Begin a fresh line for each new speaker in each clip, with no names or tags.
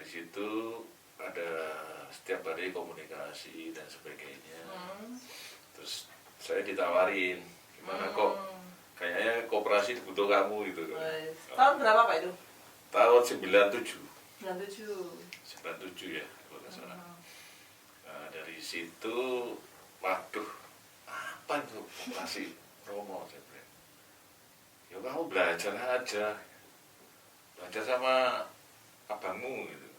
situ ada setiap hari komunikasi dan sebagainya. Terus saya ditawarin, gimana kok kayaknya koperasi butuh kamu gitu.
Tahun berapa Pak itu?
Tahun 97.
97
ya kalau nggak salah. Nah, dari situ, waduh, apa itu koperasi Romo? Saya bilang, ya kamu belajar aja, belajar sama abangmu gitu.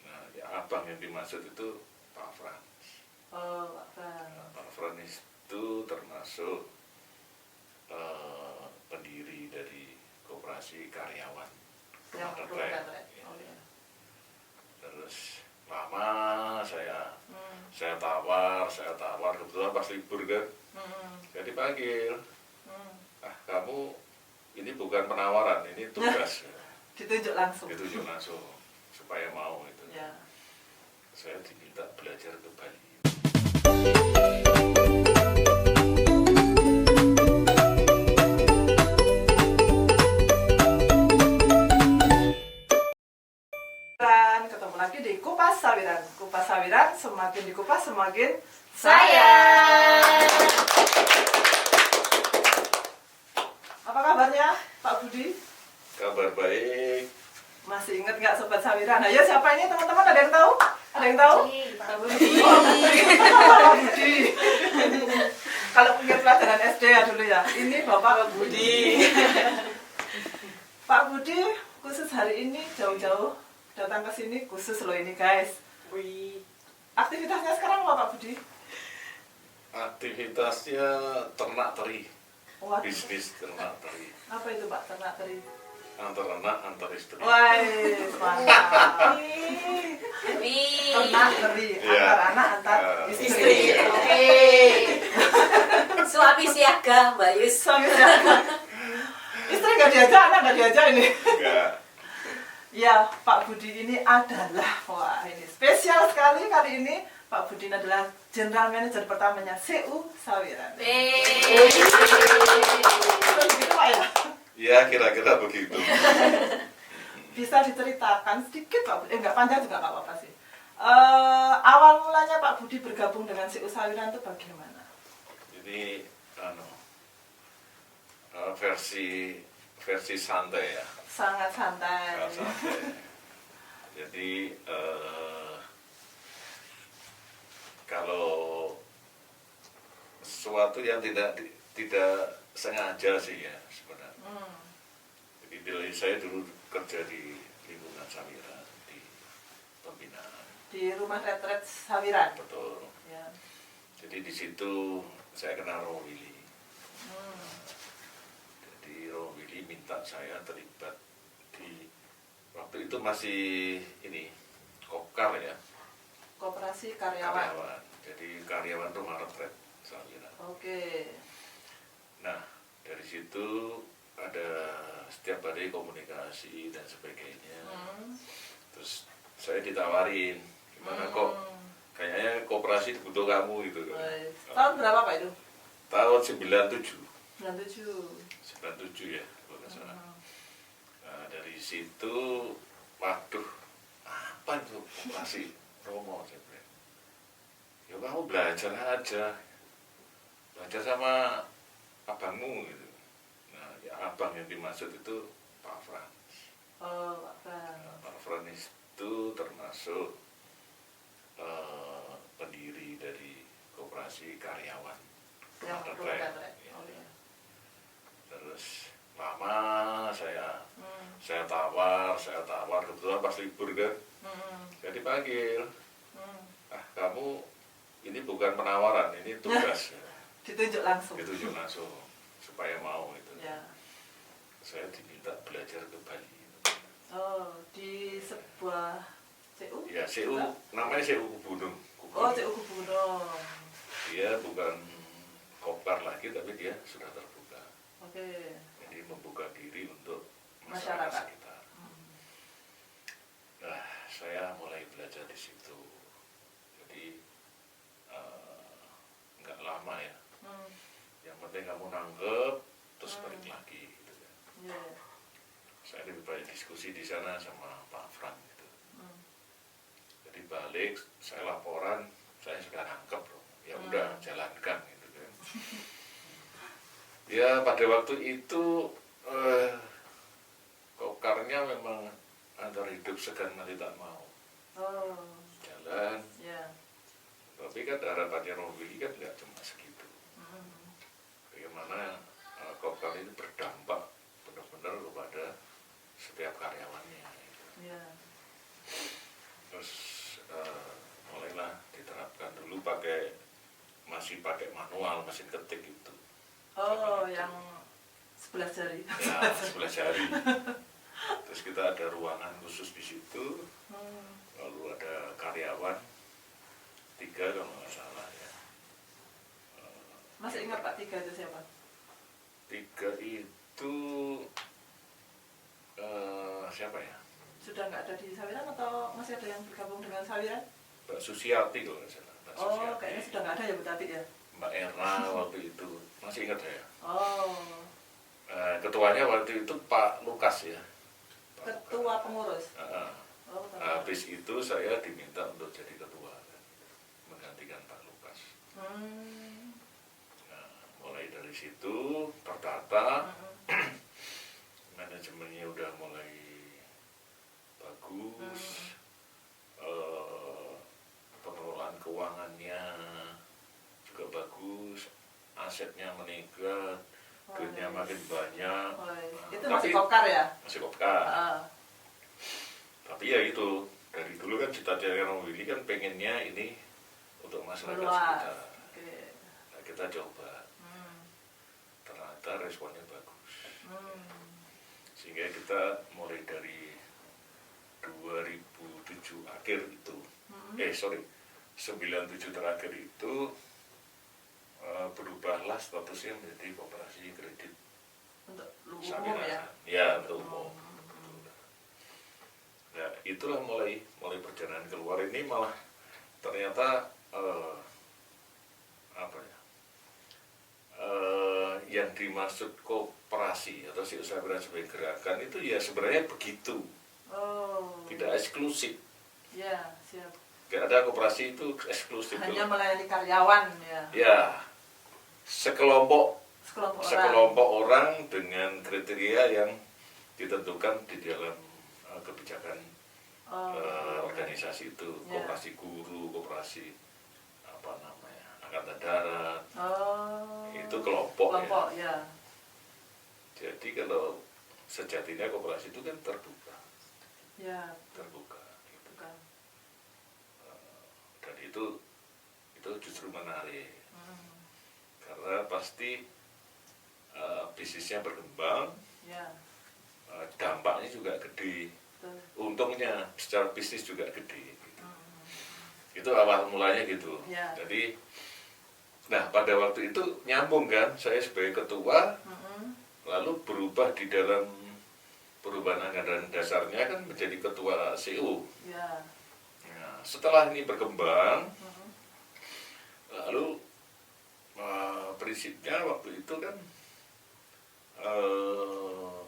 Nah, ya abang yang dimaksud itu Pak Frans.
Oh, Pak Frans.
Nah, Pak Frans itu termasuk pendiri dari koperasi karyawan
Yang
Rumah Tetek.
Oh, ya.
Terus lama saya tawar, kebetulan pas libur kan, saya dipanggil. Kamu ini bukan penawaran, ini tugas.
Ditunjuk langsung
supaya mau itu.
Ya.
Saya diminta belajar ke Bali.
Ketemu lagi di Kupas Sawiran. Kupas Sawiran, semakin dikupas semakin
sayang.
Apa kabarnya Pak Budi?
Kabar baik.
Masih ingat nggak Sobat Sawiran? Ayo siapa ini teman-teman, ada yang tahu? Ada yang tahu?
Pak Budi.
Pak Budi. Kalau punya pelajaran SD ya dulu ya. Ini Bapak Budi. Pak Budi khusus hari ini jauh-jauh datang ke sini khusus loh ini guys. Wih. Aktivitasnya sekarang apa Pak Budi?
Aktivitasnya ternak teri.
Waduh.
Bisnis ternak teri.
Apa itu Pak ternak teri?
Antar anak, antar istri.
Wah, mantap.
Wih.
Ternak teri,
Iya.
antar anak, antar istri.
Oke. Suami siaga, Mbak Yus.
Suami siaga. Istri nggak diajak, anak nggak diajak ini.
Enggak.
Ya, Pak Budi ini adalah, wah ini spesial sekali kali ini. Pak Budi adalah General Manager pertamanya CU Sawiran. Begitu Pak ya?
Ya kira-kira begitu.
Bisa diceritakan sedikit Pak Budi, nggak panjang juga nggak apa-apa sih. Awal mulanya Pak Budi bergabung dengan CU Sawiran itu bagaimana?
Jadi versi santai ya.
Sangat santai.
Santai. Jadi kalau sesuatu yang tidak sengaja sih ya sebenarnya. Jadi dari saya dulu kerja di lingkungan Sawiran di pembinaan.
Di rumah retret Sawiran.
Betul.
Ya.
Jadi di situ saya kenal Romo Willy. Jadi Romo Willy minta saya terlibat di waktu itu masih ini Kopkar ya.
Koperasi karyawan.
Jadi karyawan rumah retret Sawiran.
Oke.
Nah dari situ ada setiap hari komunikasi dan sebagainya. Terus saya ditawarin, gimana kok kayaknya koperasi butuh kamu gitu.
Tahun berapa Pak itu?
Tahun 97.
97
ya kalau nggak salah. Nah, dari situ, waduh, apa itu koperasi Romo? Saya bilang, ya kamu belajar aja, belajar sama abangmu gitu. Nah, ya abang yang dimaksud itu Pak Frans.
Oh, Pak Frans.
Nah, Pak Frans itu termasuk pendiri dari koperasi karyawan
Yang
Rumah
Rumah
Tetek.
Tetek.
Ya.
Oh, ya.
Terus lama saya tawar, kebetulan pas libur kan, saya dipanggil. Kamu ini bukan penawaran, ini tugas.
Ditunjuk langsung.
Supaya mau itu.
Ya.
Saya diminta belajar ke Bali.
Oh, di sebuah CU?
Ya, CU, namanya CU Kubunung.
Oh, CU Kubunung.
Dia bukan Kopkar lagi, tapi dia sudah terbuka.
Oke.
Jadi membuka diri untuk
Masyarakat
sekitar. Nah, saya mulai belajar di situ. Jadi nggak lama ya. Yang penting kamu nanggep, terus balik lagi. Gitu ya.
Yeah.
Saya lebih banyak diskusi di sana sama Pak Frank gitu. balik, saya laporan, saya sudah nangkep loh. Ya udah jalankan gitu kan. Ya pada waktu itu kokarnya memang antara hidup segan mati tak mau.
Oh,
Jalan,
ya.
tapi kan harapannya Rohwili kan nggak cuma segitu. Bagaimana kokar ini berdampak benar-benar kepada setiap karyawannya. Gitu.
Ya.
Terus mulailah diterapkan dulu masih pakai manual, mesin ketik itu.
Oh, yang 11 jari.
Ya, 11 jari. Terus kita ada ruangan khusus di situ. Lalu ada karyawan 3 kalau nggak salah ya.
Masih ingat Pak 3 itu siapa?
3 itu siapa ya?
Sudah nggak ada di Sawiran atau masih ada yang bergabung dengan Sawiran?
Mbak Susiati kalau nggak salah. Mbak
Oh,
Susiati.
kayaknya sudah nggak ada ya Bu Tati ya?
Mbak Erna waktu itu masih ingat saya.
Oh,
Ketuanya waktu itu Pak Lukas ya. Pak
ketua
Lukas.
pengurus. Oh, ketua.
Habis itu saya diminta untuk jadi ketua kan, menggantikan Pak Lukas. Nah, mulai dari situ tertata, manajemennya udah mulai bagus, pengelolaan keuangannya juga bagus, asetnya meningkat, duitnya makin banyak.
Oh,
Nah,
itu masih kokar ya?
masih kokar.
Ah,
Tapi ya itu, dari dulu kan cita-cita Rohwili kan pengennya ini untuk masyarakat
meluas.
sekitar.
Oke.
Nah, kita coba, ternyata responnya bagus. Sehingga kita mulai dari 2007 akhir itu, 97 terakhir itu berubahlah statusnya menjadi koperasi kredit
Untuk umum
Sawiran.
ya?
Ya, untuk umum. Nah, itulah mulai perjalanan keluar ini malah ternyata apa ya? Yang dimaksud koperasi atau si usaha sebagai gerakan itu ya sebenarnya begitu,
Oh,
tidak eksklusif.
ya, siap.
Gak ada koperasi itu eksklusif.
Hanya melayani karyawan ya?
Ya, sekelompok
Sekelompok
orang dengan kriteria yang ditentukan di dalam kebijakan organisasi itu,
Ya.
koperasi guru, koperasi apa namanya, angkatan darat, itu kelompok
ya.
Jadi kalau sejatinya koperasi itu kan terbuka,
Ya,
terbuka. Gitu.
bukan.
Dan itu justru menarik karena pasti bisnisnya berkembang,
Ya,
dampaknya juga gede,
betul.
untungnya secara bisnis juga gede. Gitu. Itu awal mulanya gitu.
Ya.
Jadi, nah pada waktu itu nyambung kan, saya sebagai ketua, lalu berubah di dalam perubahan anggaran dasarnya kan menjadi ketua CO.
Ya.
Nah, setelah ini berkembang, lalu prinsipnya waktu itu kan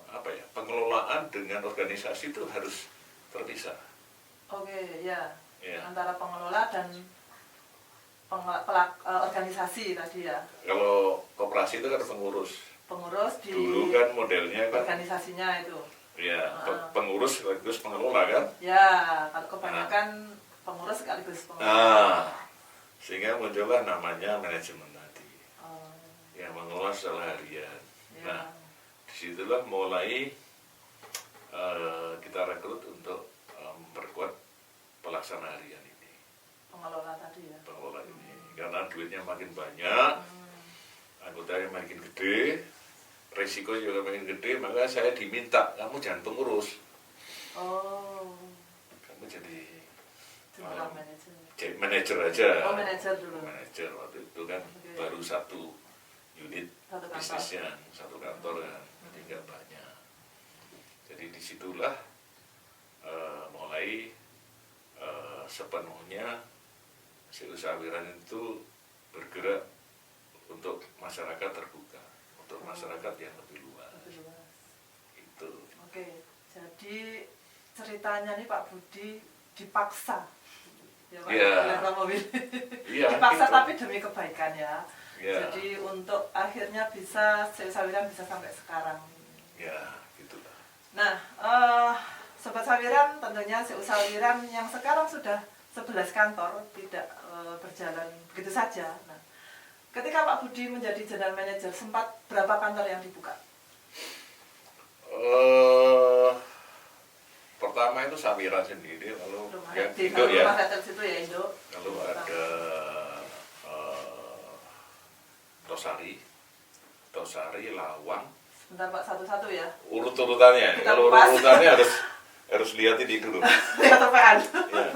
apa ya, pengelolaan dengan organisasi itu harus terpisah.
Oke, ya.
Ya.
Antara pengelola dan organisasi tadi ya.
Kalau koperasi itu kan pengurus
Di
dulu kan modelnya kan
organisasinya itu.
ya pengurus sekaligus pengelola kan.
Ya, kalau kebanyakan pengurus sekaligus pengelola.
Nah, sehingga muncullah namanya manajemen tadi
Oh,
yang mengelola secara harian.
ya.
Nah, disitulah mulai kita rekrut untuk memperkuat pelaksana harian ini,
Pengelola tadi ya.
pengelola ini, karena duitnya makin banyak, anggotanya makin gede, resiko juga makin gede, maka saya diminta, kamu jangan pengurus,
Oh,
kamu jadi
jumlah manajer.
manajer aja.
Oh, manajer dulu.
Manajer waktu itu kan
Oke.
baru satu unit
Satu kantor.
bisnisnya, satu kantor kan, tinggal banyak. Jadi disitulah mulai sepenuhnya si usahawiran itu bergerak untuk masyarakat terbuka, untuk masyarakat yang lebih luas.
Lebih luas.
Itu.
Oke, jadi ceritanya nih Pak Budi dipaksa Ya Pak,
Iya.
oleh mobil.
Iya,
Dipaksa
gitu.
tapi demi kebaikan ya.
Ya,
Jadi untuk akhirnya bisa Sawiran bisa sampai sekarang.
ya, gitu.
Nah, Sobat Sawiran tentunya Sawiran yang sekarang sudah 11 kantor tidak berjalan begitu saja. Nah, ketika Pak Budi menjadi general manager sempat berapa kantor yang dibuka?
Pertama itu Sawiran sendiri, lalu
Rumah
yang
di
Indo ya,
rumah Retel situ ya Indo.
lalu ada Tosari, Lawang,
Sebentar Pak, satu-satu ya.
urut-urutannya.
Kita
Kalau
kupas.
urutannya harus lihat ini dulu.
Ya tepean.
Ya.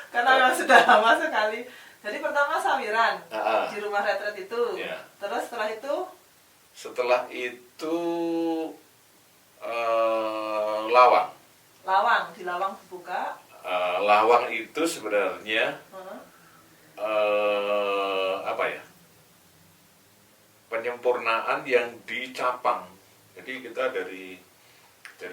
Karena memang sudah lama sekali. Jadi pertama Sawiran
Ah, ah.
di rumah retret itu.
Ya.
Terus setelah itu
Setelah itu Lawang.
Lawang, di Lawang dibuka.
Lawang itu sebenarnya
Heeh.
apa ya? Penyempurnaan yang dicapang. Jadi kita dari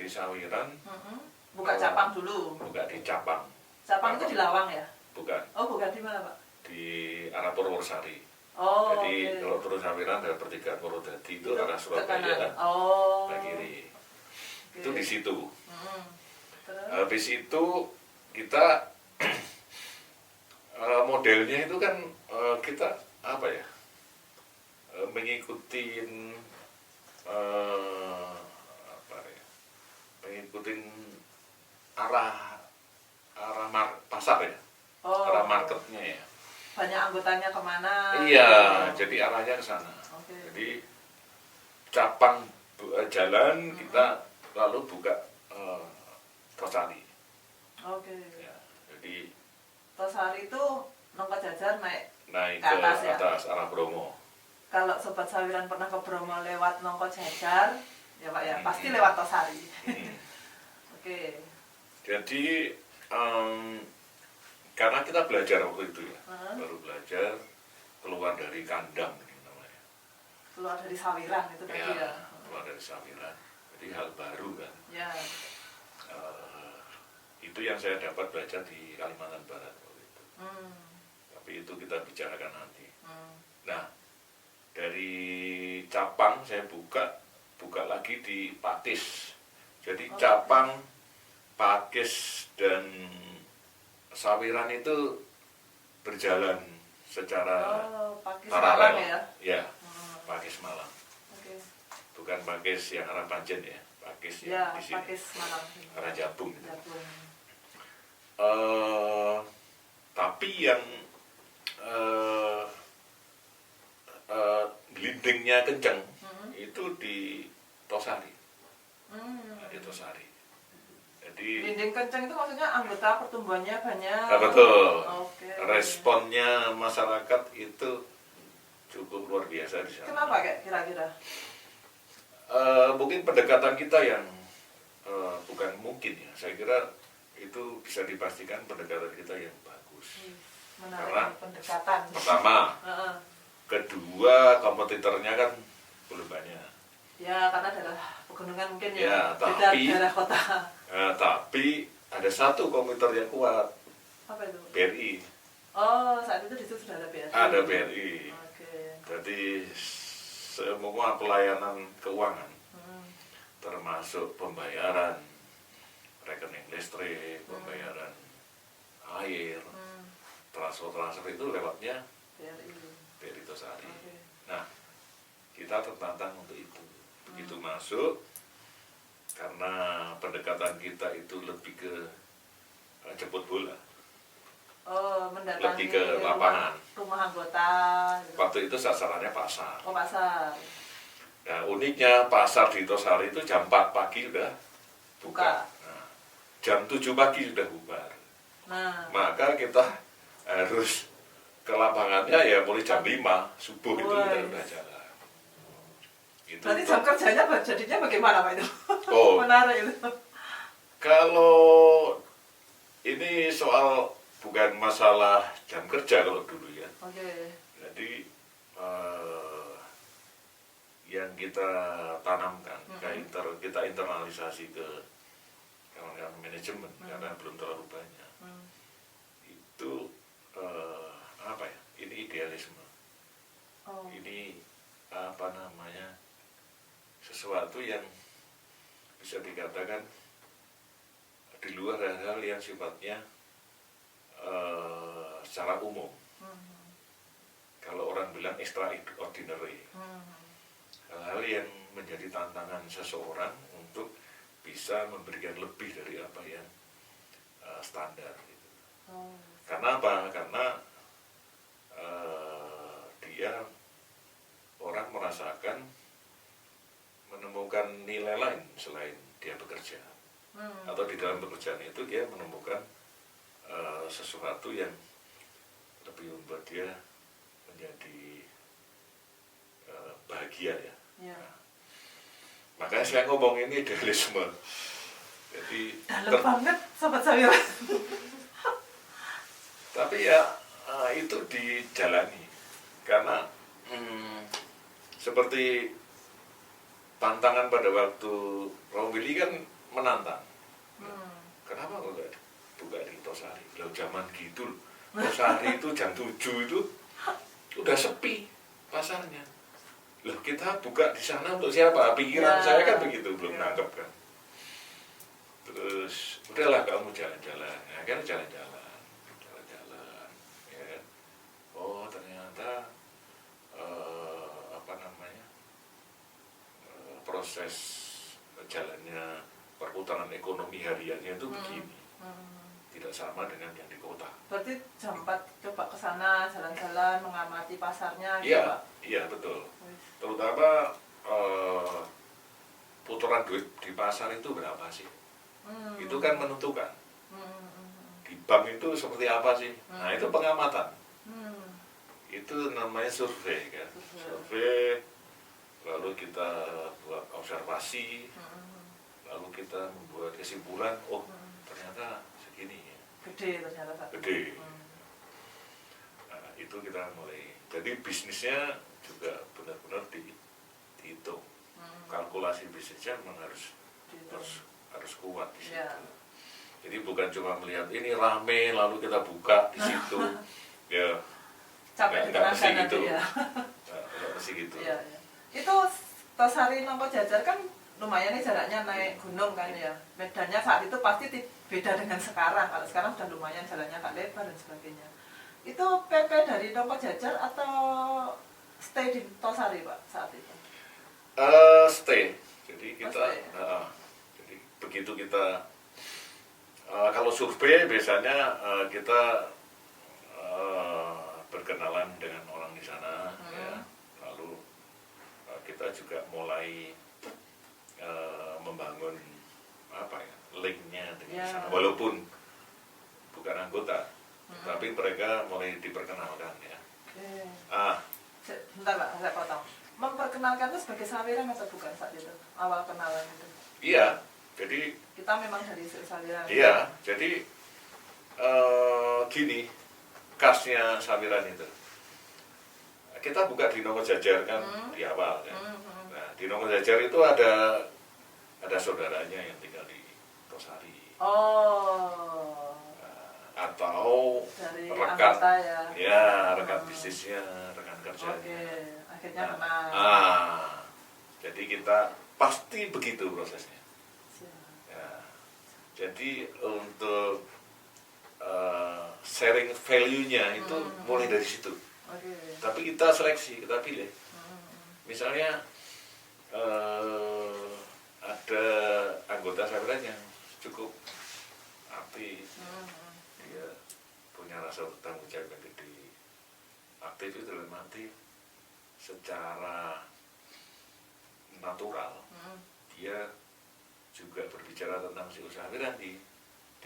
Sawiran
Heeh. Buka Capang dulu.
buka di Capang,
Capang itu di Lawang ya?
bukan
Oh, bukan di mana, Pak?
di arah Purwosari.
Oh,
Jadi
oke.
kalau turun Sawiran dari pertigaan Purwodadi itu arah
ke kanan.
Surabaya,
Oh.
ke kiri.
Oke.
Itu di situ.
Heeh. Terus
Habis itu kita modelnya itu kan kita apa ya, mengikutin apa ya, mengikutin arah pasar ya,
oh,
arah marketnya ya.
banyak anggotanya kemana?
Iya,
Oh.
jadi arahnya ke sana.
Oke.
Jadi cabang jalan kita lalu buka Tosari.
Oke.
Ya, jadi
Tosari itu nongko jajar naik.
naik
Ke
ke
atas ya?
atas arah Bromo.
Kalau Sobat Sawiran pernah ke Bromo lewat nongko jajar, ya Pak ya, pasti
Hmm.
lewat Tosari.
Hmm.
Oke.
Jadi karena kita belajar waktu itu ya,
Heeh.
baru belajar keluar dari kandang ini namanya.
Keluar dari Sawiran itu tadi ya.
Ya, keluar dari Sawiran. Jadi hal baru kan.
Ya.
Itu yang saya dapat belajar di Kalimantan Barat waktu itu.
Hmm.
Tapi itu kita bicarakan nanti.
Hmm.
Nah, dari Capang saya buka lagi di Pakis. Jadi
Oh.
Capang, Pakis dan Sawiran itu berjalan secara
Oh, Pakis
paralel.
Malang ya.
Ya,
Hmm.
Pakis Malang.
Oke.
Bukan Pakis yang arah Panjen ya, Pakis
Ya,
yang di sini.
Pakis Malang.
Arah Jabung.
Jabung.
Tapi yang glidingnya kenceng itu di Tosari.
Hmm.
Di Tosari. Jadi
Dinding kenceng itu maksudnya anggota pertumbuhannya banyak.
betul.
Oke.
Responnya masyarakat itu cukup luar biasa di sana.
Kenapa kayak kira-kira?
Mungkin pendekatan kita yang bukan mungkin ya. Saya kira itu bisa dipastikan pendekatan kita yang bagus.
Menarik
Karena
pendekatan.
pertama,
Heeh.
kedua kompetitornya kan belum banyak.
Ya, karena daerah pegunungan mungkin
Ya,
ya. Beda
tapi-
daerah kota.
Tapi ada satu kompetitor yang kuat,
Apa itu?
BRI.
Oh, saat itu di situ sudah ada BRI.
Ada BRI.
Oke.
Jadi semua pelayanan keuangan,
Hmm.
termasuk pembayaran rekening listrik, pembayaran air,
Hmm.
transfer itu lewatnya
BRI.
BRI Tosari.
Oke.
Nah, kita tertantang untuk itu. Begitu masuk, karena pendekatan kita itu lebih ke jemput bola.
Oh, mendatangi
Lebih ke lapangan.
rumah anggota. Gitu.
Waktu itu sasarannya pasar.
Oh, pasar.
Nah, uniknya pasar di Tosari itu jam 4 pagi udah buka.
Buka.
Nah, jam 7 pagi sudah bubar.
Nah,
Maka kita harus ke lapangannya ya mulai jam 5 subuh itu
Woi.
udah jalan. Itu
berarti jam kerjanya jadinya bagaimana Pak itu?
Oh.
Menarik itu.
Kalau ini soal bukan masalah jam kerja kalau dulu ya.
Oke.
Jadi yang kita tanamkan, kita internalisasi ke kawan-kawan manajemen karena belum terlalu banyak.
Hmm.
Itu idealisme.
Oh.
Ini apa namanya, sesuatu yang bisa dikatakan di luar hal-hal yang sifatnya secara umum. Kalau orang bilang extraordinary, hal-hal yang menjadi tantangan seseorang untuk bisa memberikan lebih dari apa yang standar gitu. Karena apa? Karena dia orang merasakan menemukan nilai lain selain dia bekerja, atau di dalam pekerjaan itu dia menemukan sesuatu yang lebih membuat dia menjadi bahagia ya. Nah, makanya saya ngomong ini idealisme. Jadi
dalam banget Sobat Sawira.
tapi ya itu dijalani karena seperti tantangan pada waktu Romili kan menantang. Kenapa enggak buka di Tosari? Loh, zaman gitu loh. Tosari itu jam 7 itu udah sepi pasarnya. Loh, kita buka di sana untuk siapa? Pikiran saya kan begitu, belum nangkep kan. Terus udahlah kamu jalan-jalan. Ya kan jalan-jalan. Ya kan? Oh, ternyata apa namanya? Proses jalannya perputaran ekonomi hariannya itu begini. Tidak sama dengan yang di kota.
Berarti jam 4 coba ke sana jalan-jalan mengamati pasarnya gitu,
Iya,
Pak.
iya betul. Terutama putaran duit di pasar itu berapa sih? Itu kan menentukan. Di bank itu seperti apa sih? Nah, itu pengamatan. Itu namanya survei kan. Survei, lalu kita buat observasi, lalu kita membuat kesimpulan, oh ternyata segini ya.
Gede ternyata satu.
Gede. Nah, itu kita mulai. Jadi bisnisnya juga benar-benar dihitung. Kalkulasi bisnisnya memang harus kuat di situ.
Ya.
Jadi bukan cuma melihat ini rame lalu kita buka di situ. Ya.
Capek di
nggak
tenaga
mesti
nanti
gitu.
ya.
Nggak mesti gitu.
Iya, iya. Itu Tosari Nongko Jajar kan lumayan nih jaraknya naik gunung kan ya. Medannya saat itu pasti beda dengan sekarang. Kalau sekarang sudah lumayan jalannya agak lebar dan sebagainya. Itu PP dari Nongko Jajar atau stay di Tosari Pak saat itu?
Stay. Jadi kita, jadi begitu kita kalau survei biasanya kita berkenalan dengan orang di sana, ya. Lalu kita juga mulai membangun apa ya linknya dengan sana, walaupun bukan anggota, tapi mereka mulai diperkenalkan ya.
Bentar Pak, saya potong. Memperkenalkan itu sebagai sawiran atau bukan saat itu awal kenalan itu?
Iya, jadi
kita memang dari sawiran.
Iya, jadi gini, khasnya sawiran itu. Kita buka di Nongko Jajar kan di awal kan. Nah, di Nongko Jajar itu ada saudaranya yang tinggal di Tosari.
Oh.
Atau
Dari
rekan,
anggota ya.
rekan bisnisnya, rekan kerjanya.
Oke, akhirnya kenal.
Jadi kita pasti begitu prosesnya. Ya. Jadi untuk sharing value-nya itu mulai dari situ. Tapi kita seleksi, kita pilih. Misalnya ada anggota sawiran yang cukup aktif, dia punya rasa bertanggung jawab yang gede. Aktif itu dalam arti secara natural, dia juga berbicara tentang si usahawiran di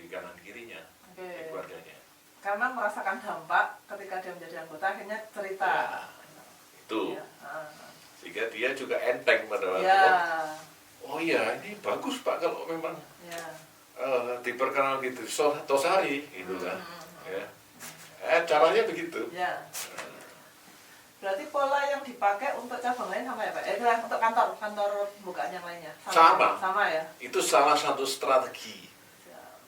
kanan kirinya, di keluarganya.
Karena merasakan dampak ketika dia menjadi anggota, akhirnya cerita.
Ya, itu.
Ya.
Sehingga dia juga enteng pada waktu oh iya ini bagus Pak kalau memang diperkenal gitu Tosari gitu kan. Ya. Caranya begitu.
Ya. Berarti pola yang dipakai untuk cabang lain sama ya Pak? Untuk kantor bukaan yang lainnya?
Sama.
Sama ya?
Itu salah satu strategi.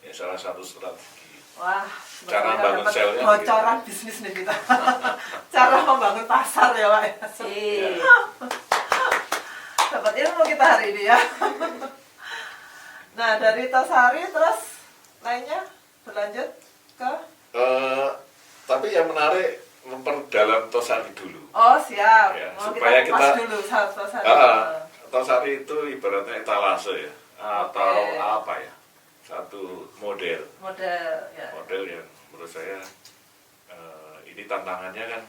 Ya, salah satu strategi.
Wah,
Cara
kita
bangun
dapat
selnya
bocoran bisnis nih kita. Cara membangun pasar ya Pak.
Sip.
Dapat ilmu kita hari ini ya. Nah dari Tosari terus lainnya berlanjut ke.
Tapi yang menarik memperdalam Tosari dulu.
Oh siap.
Ya,
Oh,
supaya
kita kupas
kita-
dulu Tosari.
Tosari itu ibaratnya etalase ya, atau
Oke.
apa ya, satu model
Model ya.
yang menurut saya ini tantangannya kan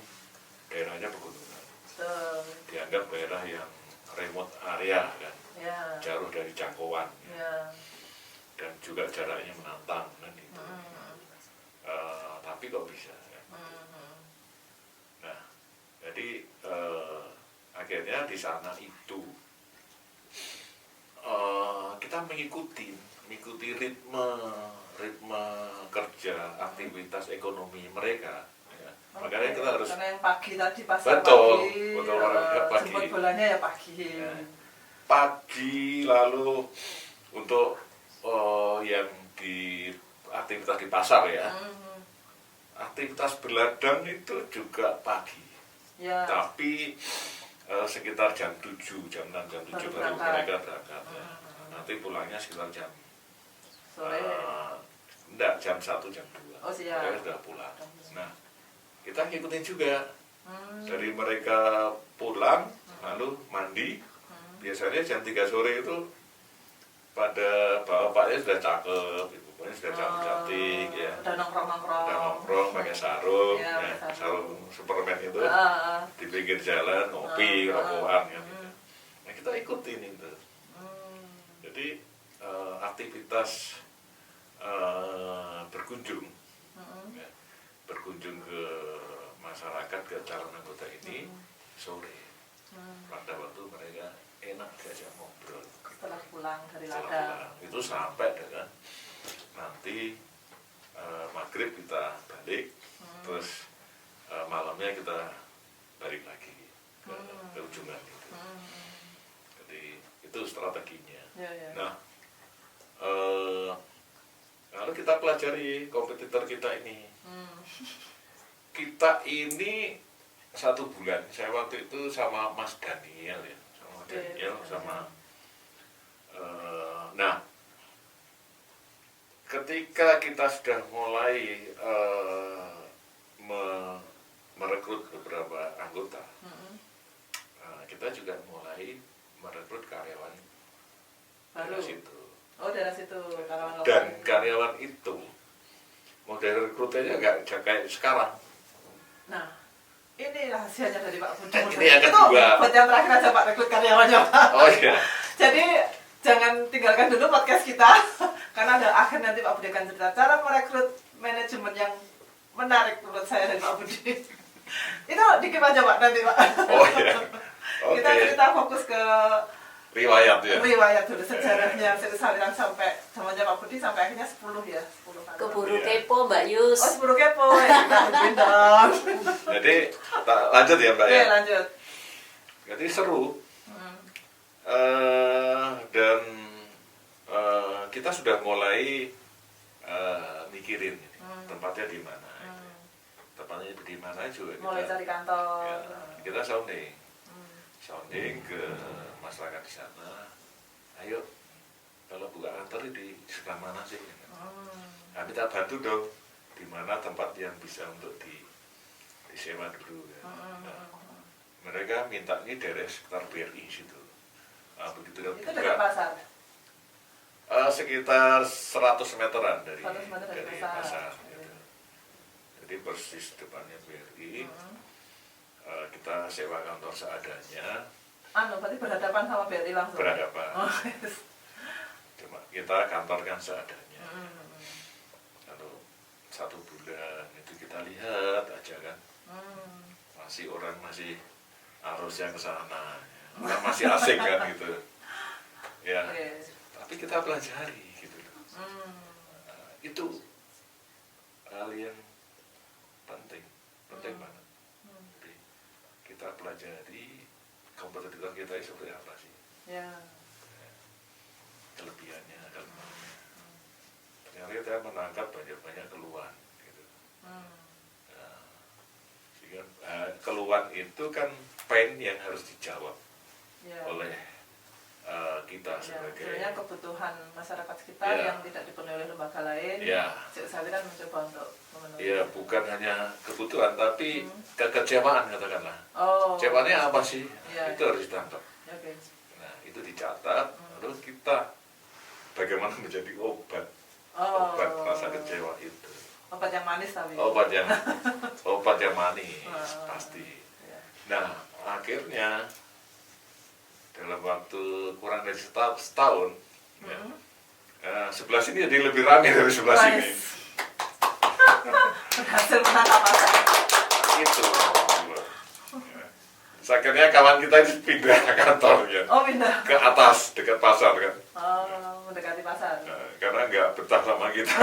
daerahnya pegunungan,
Betul.
dianggap daerah yang remote area kan,
Ya.
jauh dari jangkauan
Ya.
dan juga jaraknya menantang kan itu. Tapi kok bisa kan? Nah, jadi akhirnya di sana itu kita mengikuti ritme kerja, aktivitas ekonomi mereka. Ya. Makanya kita harus
Karena yang pagi tadi pasar
betul,
pagi.
betul olahraga pagi.
Jemput bolanya ya pagi.
Ya. Pagi lalu untuk yang di aktivitas di pasar ya, aktivitas berladang itu juga pagi.
Ya.
Tapi sekitar jam 7, jam 6, jam 7 baru mereka berangkat. Ya. Nanti pulangnya sekitar jam
Sore.
enggak, jam 1, jam 2.
Oh, siap.
Mereka sudah pulang. Nah, kita ngikutin juga. Dari mereka pulang, lalu mandi. Biasanya jam 3 sore itu pada bapaknya sudah cakep, ibunya sudah cantik ya.
Udah nongkrong-nongkrong.
Udah nongkrong pakai sarung,
Iya,
ya,
pakai
sarung Superman itu
Ah,
di pinggir jalan ngopi, rokokan ya. Nah, kita ikutin itu. Jadi aktivitas berkunjung, ya, berkunjung ke masyarakat, ke calon anggota ini sore. Pada waktu mereka enak diajak ngobrol.
Setelah pulang dari
Setelah
ladang.
pulang. Itu sampai dengan nanti maghrib kita balik, terus malamnya kita balik lagi ke ujungan itu. Jadi itu strateginya.
Ya, ya.
Nah, lalu kita pelajari kompetitor kita ini. Kita ini 1 bulan, saya waktu itu sama Mas Daniel ya, sama
Oke,
Daniel,
Mas
sama nah, ketika kita sudah mulai merekrut beberapa anggota, kita juga mulai merekrut karyawan
Baru.
dari situ.
Oh daerah situ karyawan lokal.
Dan karyawan itu model rekrutnya nggak kayak sekarang.
Nah, ini rahasianya dari Pak Budi.
Ini yang
Itu
kedua.
buat yang terakhir aja Pak rekrut karyawannya Pak.
Oh iya.
Jadi jangan tinggalkan dulu podcast kita karena ada akhir nanti Pak Budi akan cerita cara merekrut manajemen yang menarik menurut saya dari Pak Budi. Itu dikit aja Pak nanti Pak.
Oh iya. Oke.
Kita cerita fokus ke
Riwayat ya.
riwayat dulu sejarahnya saliran sampai zamannya Pak Budi sampai akhirnya 10 ya 10 kali.
Keburu
Iya.
kepo Mbak Yus.
Oh 10 kepo ya kita tungguin dong.
Jadi lanjut ya Mbak
Oke
ya.
lanjut.
Jadi seru. Dan kita sudah mulai mikirin ini, tempatnya di mana. Tempatnya di mana juga
Mulai
kita
cari kantor.
ya, kita sounding ke masyarakat di sana. Ayo kalau buka kantor di sebelah mana sih? Nah, minta bantu dong di mana tempat yang bisa untuk disewa dulu ya. Nah, mereka minta ini daerah sekitar BRI situ. Nah, begitu
Itu
buka,
dekat pasar.
sekitar 100 meteran dari
100 meter dari pasar.
gitu. Jadi persis depannya BRI. Kita sewa kantor seadanya,
Berarti berhadapan sama BRI langsung.
berhadapan.
Oh, yes.
Cuma kita kantorkan seadanya. Lalu 1 bulan itu kita lihat aja kan, masih orang masih arusnya ke sana, orang masih asing kan gitu. Ya,
Oke.
tapi kita pelajari gitu. Nah, itu hal yang penting banget. Jadi kita pelajari kompetitor kita ini seperti apa sih,
Ya.
kelebihannya, kelemahannya. Ternyata kita menangkap banyak-banyak keluhan gitu.
Hmm.
Nah, sehingga keluhan itu kan pain yang harus dijawab
Ya.
oleh kita
Ya,
sebagai
sebenarnya kebutuhan masyarakat sekitar
Ya.
yang tidak dipenuhi oleh lembaga lain.
ya
Saya kan mencoba untuk memenuhi.
ya bukan hanya kebutuhan tapi kekecewaan katakanlah.
Oh.
Kecewaannya apa sih?
Ya.
Itu harus ditangkap.
Ya, oke.
Nah, itu dicatat, lalu kita bagaimana menjadi obat rasa kecewa itu.
Obat yang manis tapi.
Obat yang manis
Oh.
pasti.
Ya.
Nah, akhirnya dalam waktu kurang dari setahun, ya, sebelah sini jadi lebih ramai dari sebelah sini.
Berhasil menangkap pasar.
Itu. Ya. Terus akhirnya kawan kita itu pindah kantornya
Oh, pindah.
ke atas dekat pasar kan.
Oh, mendekati pasar.
Nah, karena nggak betah sama kita.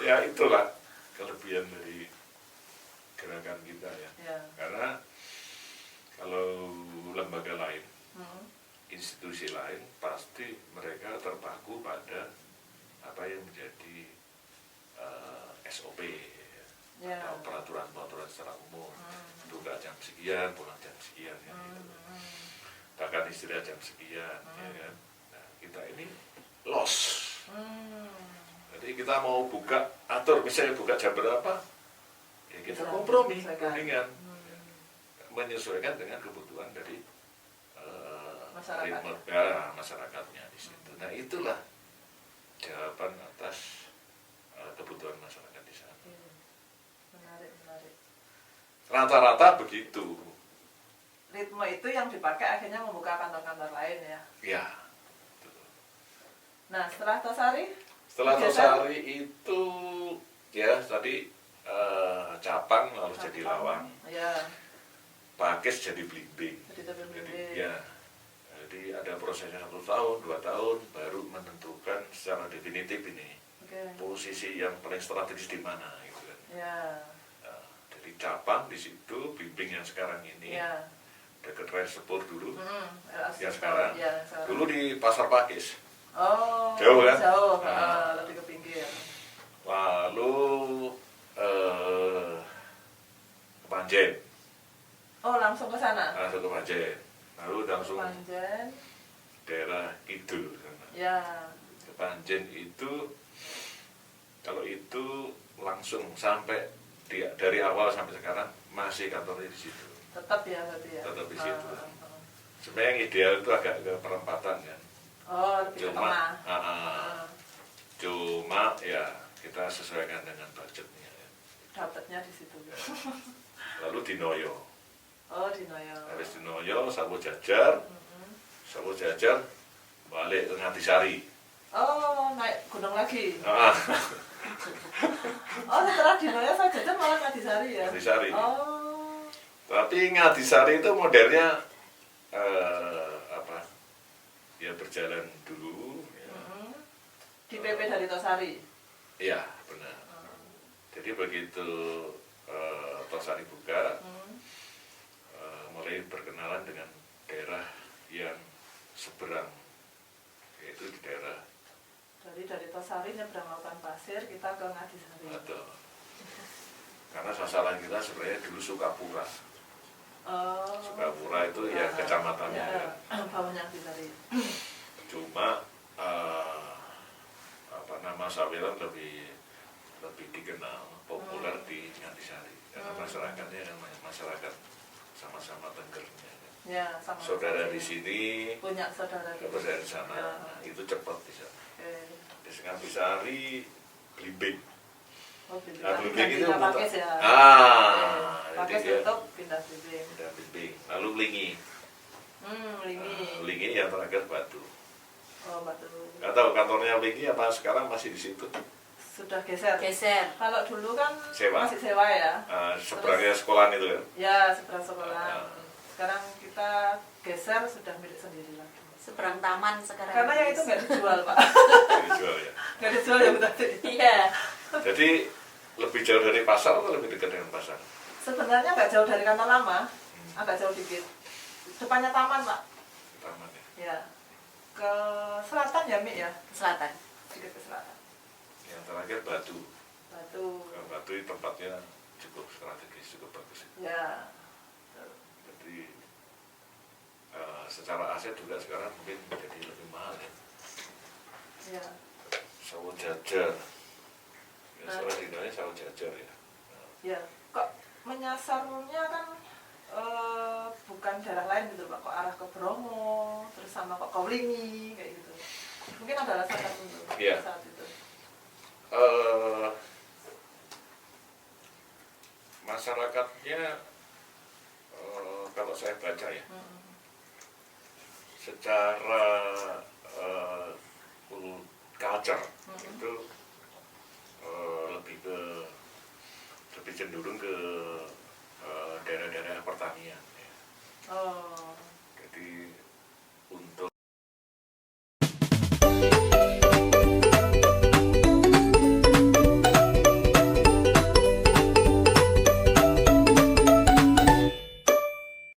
Ya itulah kelebihan dari gerakan kita ya.
Ya.
Karena kalau lembaga lain,
Hmm.
institusi lain pasti mereka terpaku pada apa yang menjadi SOP
Ya.
atau peraturan-peraturan secara umum. Buka jam sekian, pulang jam sekian ya, gitu. Bahkan istirahat jam sekian ya kan. Nah, kita ini loss. Jadi kita mau buka atur misalnya buka jam berapa, ya kita
Bisa
kompromi,
menyesuaikan.
mendingan menyesuaikan dengan kebutuhan dari
Masyarakat.
masyarakatnya di situ. Nah itulah jawaban atas kebutuhan masyarakat di sana.
Menarik, menarik.
Rata-rata begitu.
Ritme itu yang dipakai akhirnya membuka kantor-kantor lain ya.
Ya.
Nah, setelah Tosari?
Setelah
Biasa?
Tosari itu ya tadi Capang lalu jadi Lawang,
Ya,
Pakis jadi Blimbing.
jadi tebel
Jadi ya, jadi ada prosesnya 1 tahun, 2 tahun baru menentukan secara definitif ini
Oke.
posisi yang paling strategis di mana gitu kan.
Ya.
Nah, jadi Capang di situ, Blimbing yang sekarang ini
Ya.
dekat Rel Sepur dulu,
Ya,
yang sekarang.
Ya, sekarang.
Dulu di Pasar Pakis.
Oh,
Jauh kan?
Jauh,
Nah.
lebih ke pinggir.
Lalu ke Panjen,
Oh, langsung ke sana.
langsung ke Panjen. Lalu langsung
Panjen.
daerah Kidul sana.
Ya.
Ke Panjen itu kalau itu langsung sampai dari awal sampai sekarang masih kantornya di situ.
Tetap ya berarti ya.
Tetap di situ.
Ah.
Sebenarnya yang ideal itu agak ke perempatan kan.
Oh, lebih ke
Cuma,
tengah.
cuma ya kita sesuaikan dengan budgetnya. Ya.
Dapatnya di situ.
Lalu di Noyo,
Oh, di Noyo.
habis di Noyo Sawo Jajar, Sawo Jajar balik ke Ngatisari.
Oh, naik gunung lagi.
Ah,
Oh, setelah di Noyo saya jajan malah Ngadisari ya.
Ngatisari.
Oh.
Tapi Ngatisari itu modelnya apa? Ya berjalan dulu. Ya.
Di PP dari Tosari.
Iya, benar. Jadi begitu Tosari buka, mulai berkenalan dengan daerah yang seberang, yaitu di daerah
Jadi dari Tosari nyebrang lautan pasir kita ke Ngadisari.
atau karena sasaran kita sebenarnya dulu Sukapura.
Oh.
Sukapura itu ya kecamatannya
Ya,
kan.
bawahnya Ngadisari.
Cuma apa nama Sawiran lebih dikenal populer di Ngadisari karena masyarakatnya kan masyarakat sama-sama Tenggernya.
Ya, sama.
Saudara di sini,
Punya saudara di
saudara di sana,
Ya.
nah, itu cepat di sana.
Oke.
Di Ngadisari, Blimbing.
Oh, Blimbing.
Nah, Blimbing itu
Gantinya Pakis ya.
jadi
Pakis
dia
untuk pindah Blimbing.
udah Blimbing. Lalu Lingi.
Lingi.
Lingi yang terakhir Batu.
Oh, Batu.
Nggak tahu kantornya Lingi apa sekarang masih di situ.
Sudah geser.
Geser.
Kalau dulu kan
Sewa.
masih sewa ya.
Seberangnya sekolahan itu kan.
Ya, seberang sekolah.
Ah.
Sekarang kita geser sudah milik sendiri lagi.
Seberang taman sekarang.
Karena yang itu nggak dijual, Pak.
Dijual ya.
Nggak dijual ya, Bu Tati.
Iya.
Jadi lebih jauh dari pasar atau lebih dekat dengan pasar?
Sebenarnya nggak jauh dari kantor lama, agak jauh dikit. Depannya taman, Pak.
Taman ya.
Ya. Ke selatan ya, Mi ya.
Selatan.
sedikit ke selatan.
Yang terakhir Batu.
Batu.
Batu itu tempatnya cukup strategis, cukup bagus.
Ya.
Jadi secara aset juga sekarang mungkin jadi lebih mahal ya.
Ya.
Sawo Jajar. Ya, soalnya di Indonesia Sawo Jajar ya.
Ya. Kok menyasarnya kan bukan daerah lain gitu Pak, kok arah ke Bromo, terus sama kok Kaulingi kayak gitu. Mungkin ada alasan tertentu
Iya.
saat itu.
Masyarakatnya kalau saya baca ya, secara culture itu lebih cenderung ke daerah-daerah pertanian ya.
Oh.
Jadi